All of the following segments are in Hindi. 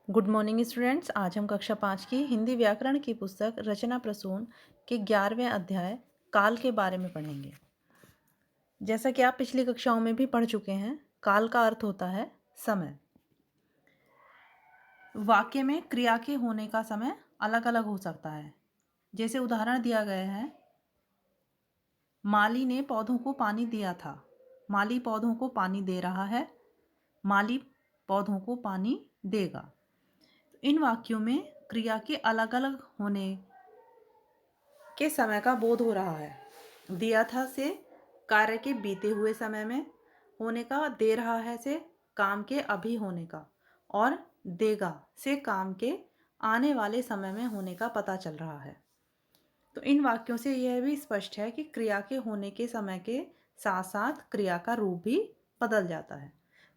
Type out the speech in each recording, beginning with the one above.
Good morning students. आज हम कक्षा 5 की हिंदी व्याकरण की पुस्तक रचना प्रसून के 11वें अध्याय काल के बारे में पढ़ेंगे। जैसा कि आप पिछली कक्षाओं में भी पढ़ चुके हैं, काल का अर्थ होता है समय। वाक्य में क्रिया के होने का समय अलग अलग हो सकता है। जैसे उदाहरण दिया गया है, माली ने पौधों को पानी दिया था। माली पौधों को पानी दे रहा है, माली पौधों को पानी देगा। इन वाक्यों में क्रिया के अलग अलग होने के समय का बोध हो रहा है। दिया था से कार्य के बीते हुए समय में होने का, दे रहा है से काम के अभी होने का, और देगा से काम के आने वाले समय में होने का पता चल रहा है। तो इन वाक्यों से यह भी स्पष्ट है कि क्रिया के होने के समय के साथ साथ क्रिया का रूप भी बदल जाता है।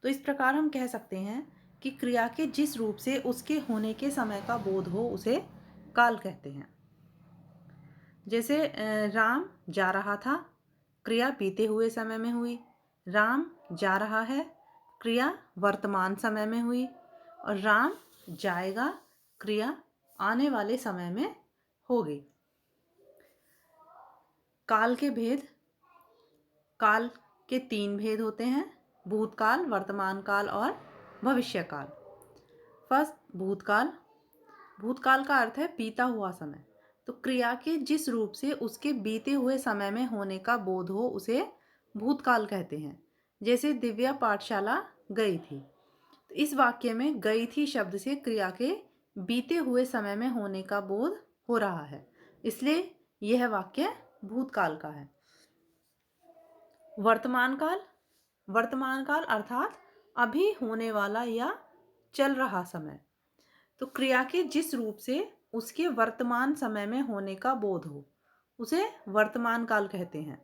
तो इस प्रकार हम कह सकते हैं कि क्रिया के जिस रूप से उसके होने के समय का बोध हो उसे काल कहते हैं। जैसे राम जा रहा था, क्रिया बीते हुए समय में हुई। राम जा रहा है, क्रिया वर्तमान समय में हुई। और राम जाएगा, क्रिया आने वाले समय में होगी। काल के भेद। काल के 3 भेद होते हैं: भूतकाल, वर्तमान काल और भविष्य काल। फर्स्ट, भूतकाल। भूतकाल का अर्थ है बीता हुआ समय। तो क्रिया के जिस रूप से उसके बीते हुए समय में होने का बोध हो उसे भूतकाल कहते हैं। जैसे दिव्या पाठशाला गई थी, तो इस वाक्य में गई थी शब्द से क्रिया के बीते हुए समय में होने का बोध हो रहा है, इसलिए यह वाक्य भूतकाल का है। वर्तमान काल। वर्तमान काल अर्थात अभी होने वाला या चल रहा समय। तो क्रिया के जिस रूप से उसके वर्तमान समय में होने का बोध हो उसे वर्तमान काल कहते हैं।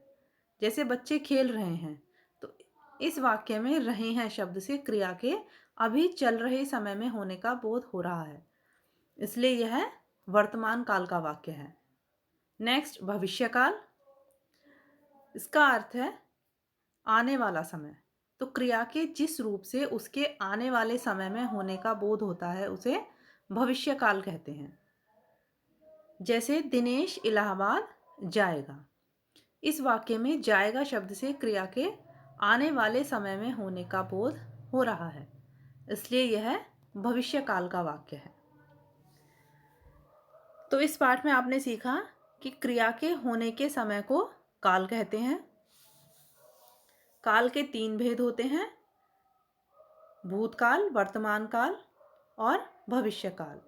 जैसे बच्चे खेल रहे हैं, तो इस वाक्य में रहे हैं शब्द से क्रिया के अभी चल रहे समय में होने का बोध हो रहा है, इसलिए यह वर्तमान काल का वाक्य है। नेक्स्ट, भविष्य काल। इसका अर्थ है आने वाला समय। तो क्रिया के जिस रूप से उसके आने वाले समय में होने का बोध होता है उसे भविष्य काल कहते हैं। जैसे दिनेश इलाहाबाद जाएगा। इस वाक्य में जाएगा शब्द से क्रिया के आने वाले समय में होने का बोध हो रहा है, इसलिए यह भविष्य काल का वाक्य है। तो इस पाठ में आपने सीखा कि क्रिया के होने के समय को काल कहते हैं। काल के 3 भेद होते हैं: भूतकाल, वर्तमान काल और भविष्य काल।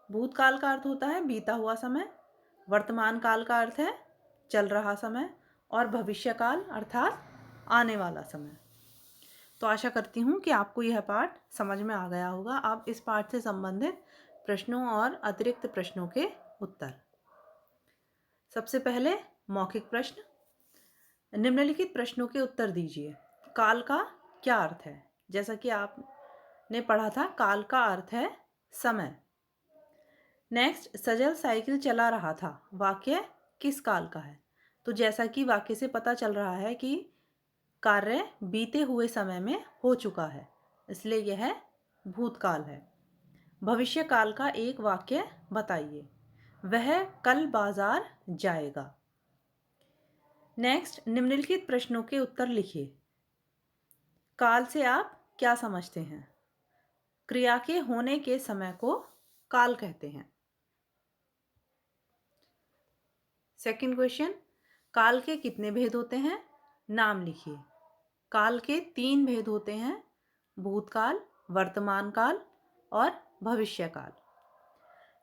भूतकाल का अर्थ होता है बीता हुआ समय, वर्तमान काल का अर्थ है चल रहा समय, और भविष्य काल अर्थात आने वाला समय। तो आशा करती हूँ कि आपको यह पाठ समझ में आ गया होगा। अब इस पाठ से संबंधित प्रश्नों और अतिरिक्त प्रश्नों के उत्तर। सबसे पहले मौखिक प्रश्न। निम्नलिखित प्रश्नों के उत्तर दीजिए। काल का क्या अर्थ है? जैसा कि आपने पढ़ा था, काल का अर्थ है समय। नेक्स्ट, सजल साइकिल चला रहा था। वाक्य किस काल का है? तो जैसा कि वाक्य से पता चल रहा है कि कार्य बीते हुए समय में हो चुका है, इसलिए यह भूतकाल है। भविष्य काल का एक वाक्य बताइए। वह कल बाजार जाएगा। नेक्स्ट, निम्नलिखित प्रश्नों के उत्तर लिखिए। काल से आप क्या समझते हैं? क्रिया के होने के समय को काल कहते हैं। सेकंड क्वेश्चन, काल के कितने भेद होते हैं? नाम लिखिए। काल के 3 भेद होते हैं: भूतकाल, वर्तमान काल और भविष्य काल।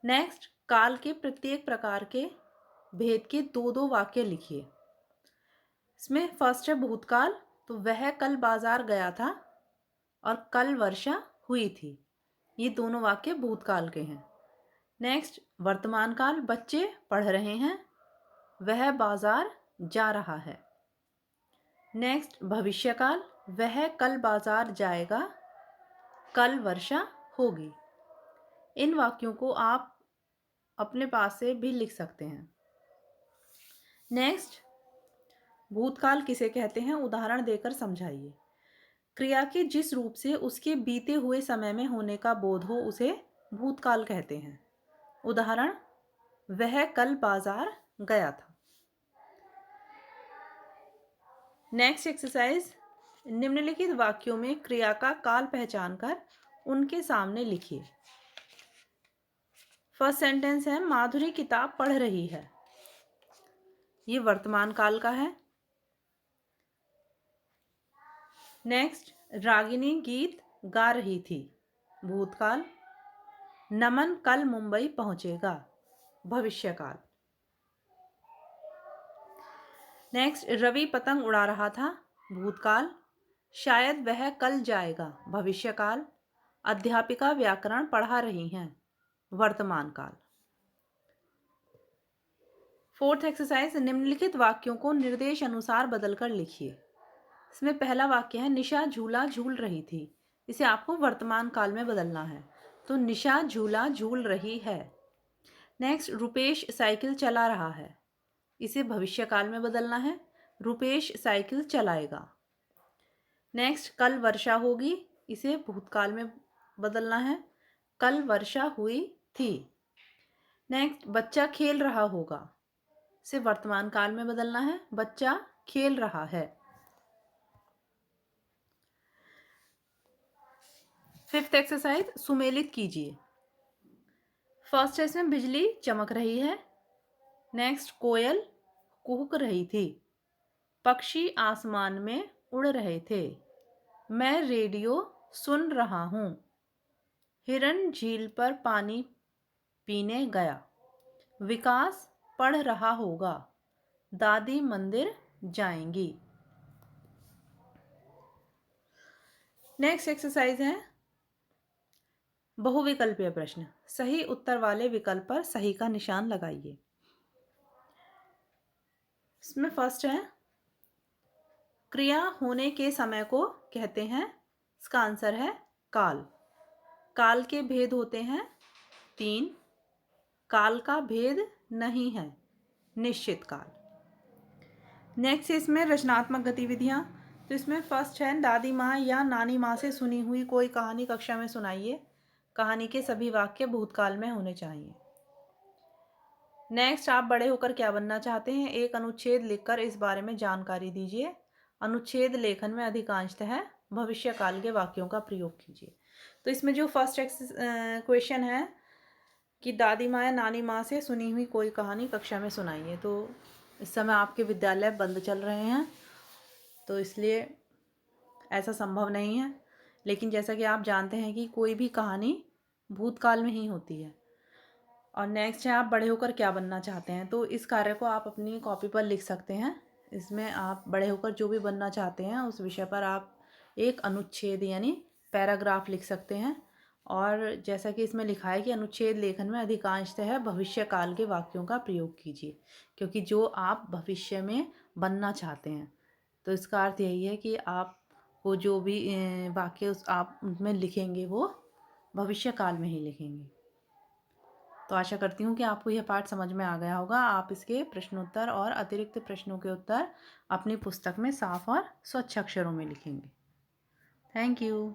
नेक्स्ट, काल के प्रत्येक प्रकार के भेद के 2-2 वाक्य लिखिए। इसमें फर्स्ट है भूतकाल, तो वह कल बाजार गया था और कल वर्षा हुई थी। ये दोनों वाक्य भूतकाल के हैं। नेक्स्ट, वर्तमान काल, बच्चे पढ़ रहे हैं, वह बाजार जा रहा है। नेक्स्ट, भविष्य काल, वह कल बाजार जाएगा, कल वर्षा होगी। इन वाक्यों को आप अपने पास से भी लिख सकते हैं। नेक्स्ट, भूतकाल किसे कहते हैं? उदाहरण देकर समझाइए। क्रिया के जिस रूप से उसके बीते हुए समय में होने का बोध हो उसे भूतकाल कहते हैं। उदाहरण, वह कल बाजार गया था। नेक्स्ट एक्सरसाइज, निम्नलिखित वाक्यों में क्रिया का काल पहचान कर उनके सामने लिखिए। फर्स्ट सेंटेंस है, माधुरी किताब पढ़ रही है। ये वर्तमान काल का है। नेक्स्ट, रागिनी गीत गा रही थी। भूतकाल। नमन कल मुंबई पहुंचेगा। भविष्यकाल। नेक्स्ट, रवि पतंग उड़ा रहा था। भूतकाल। शायद वह कल जाएगा। भविष्यकाल। अध्यापिका व्याकरण पढ़ा रही हैं। वर्तमान काल। फोर्थ एक्सरसाइज, निम्नलिखित वाक्यों को निर्देश अनुसार बदलकर लिखिए। इसमें पहला वाक्य है, निशा झूला झूल रही थी। इसे आपको वर्तमान काल में बदलना है, तो निशा झूला झूल रही है। नेक्स्ट, रुपेश साइकिल चला रहा है। इसे भविष्यकाल में बदलना है, रुपेश साइकिल चलाएगा। नेक्स्ट, कल वर्षा होगी। इसे भूतकाल में बदलना है, कल वर्षा हुई थी। नेक्स्ट, बच्चा खेल रहा होगा। इसे वर्तमान काल में बदलना है, बच्चा खेल रहा है। फिफ्थ एक्सरसाइज, सुमेलित कीजिए। फर्स्ट है, इसमें बिजली चमक रही है। नेक्स्ट, कोयल कुहक रही थी। पक्षी आसमान में उड़ रहे थे। मैं रेडियो सुन रहा हूँ। हिरन झील पर पानी पीने गया। विकास पढ़ रहा होगा। दादी मंदिर जाएंगी। नेक्स्ट एक्सरसाइज है बहुविकल्पीय प्रश्न। सही उत्तर वाले विकल्प पर सही का निशान लगाइए। इसमें फर्स्ट है, क्रिया होने के समय को कहते हैं। इसका आंसर है काल। काल के भेद होते हैं 3। काल का भेद नहीं है, निश्चित काल। नेक्स्ट इसमें रचनात्मक गतिविधियां। तो इसमें फर्स्ट है, दादी माँ या नानी माँ से सुनी हुई कोई कहानी कक्षा में सुनाइए। कहानी के सभी वाक्य भूतकाल में होने चाहिए। नेक्स्ट, आप बड़े होकर क्या बनना चाहते हैं? एक अनुच्छेद लिखकर इस बारे में जानकारी दीजिए। अनुच्छेद लेखन में अधिकांशतः भविष्यकाल के वाक्यों का प्रयोग कीजिए। तो इसमें जो फर्स्ट क्वेश्चन है कि दादी माँ या नानी माँ से सुनी हुई कोई कहानी कक्षा में सुनाइए, तो इस समय आपके विद्यालय बंद चल रहे हैं, तो इसलिए ऐसा संभव नहीं है। लेकिन जैसा कि आप जानते हैं कि कोई भी कहानी भूतकाल में ही होती है। और नेक्स्ट है, आप बड़े होकर क्या बनना चाहते हैं। तो इस कार्य को आप अपनी कॉपी पर लिख सकते हैं। इसमें आप बड़े होकर जो भी बनना चाहते हैं उस विषय पर आप एक अनुच्छेद यानी पैराग्राफ लिख सकते हैं। और जैसा कि इसमें लिखा है कि अनुच्छेद लेखन में अधिकांशतः भविष्यकाल के वाक्यों का प्रयोग कीजिए, क्योंकि जो आप भविष्य में बनना चाहते हैं, तो इसका अर्थ यही है कि आप वो जो भी वाक्य उस आप उसमें लिखेंगे वो भविष्यकाल में ही लिखेंगे। तो आशा करती हूँ कि आपको यह पाठ समझ में आ गया होगा। आप इसके प्रश्नोत्तर और अतिरिक्त प्रश्नों के उत्तर अपनी पुस्तक में साफ और स्वच्छ अक्षरों में लिखेंगे। Thank you.